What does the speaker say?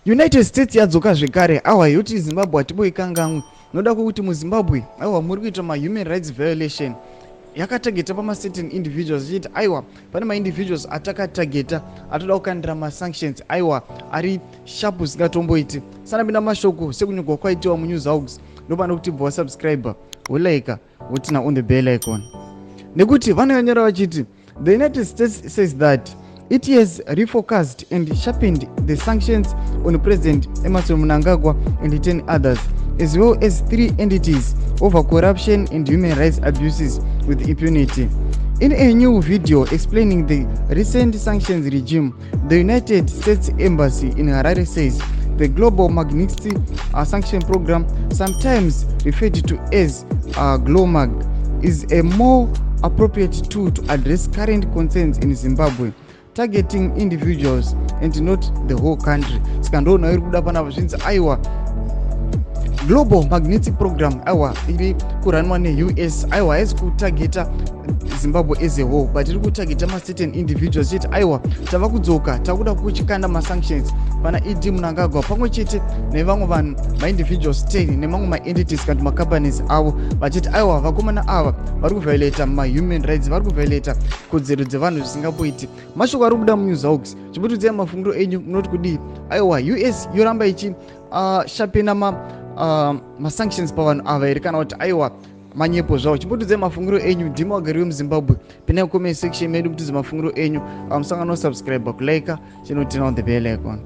United States yadzoka zvekare awa yoti Zimbabwe hatiboikangamwe. Noda kuti muZimbabwe aiwa muri kuita human rights violation. Yakatageta pama certain individuals yeti aiwa pane ma individuals atakatageta atoda kukandira ma sanctions aiwa ari sharp zikatomboiti. Sana bina mashoko sekunyogwa kwaitiwa mu news house ndopanda kuti bva subscriber wolaika wotina on the bell icon. Nekuti vanonyora vachiti the United States says that it has refocused and sharpened the sanctions on President Emerson Mnangagwa and 10 others, as well as 3 entities over corruption and human rights abuses with impunity. In a new video explaining the recent sanctions regime, the United States Embassy in Harare says the Global Magnitsky Sanction Program, sometimes referred to as GLOMAG, is a more appropriate tool to address current concerns in Zimbabwe, targeting individuals and not the whole country. Skandona iri kuda pana zvinzi aiwa Global Magnitsky Program aiwa iri kuranwa ne-US aiwa haizi kutageta Zimbabwe as a whole but iri kutageta ma-certain individuals chete aiwa tava kudzoka takuda kuchikanda ma-sanctions pana ED Mnangagwa pamwe chete nevamwe vanhu ma-individuals 10 nemamwe ma-entities kandi ma-companies avo vachiti aiwa vakomana ava vari kuviolata ma-human rights, vari kuviolata kodzero dzevanhu zvisingapoiti. Mashoko ari kubuda munews hawks chibutudzai mafungiro enyu munoti kudii aiwa US yoramba ichi shapena ma-sanctions pavanhu ava here kana kuti aiwa manyepo zvavo. Chimbotudzai mafungiro enyu ndima wagari wemuZimbabwe pina comment section medu mutidze mafungiro enyu. Musangano subscribe kulike chinotina on the bell icon.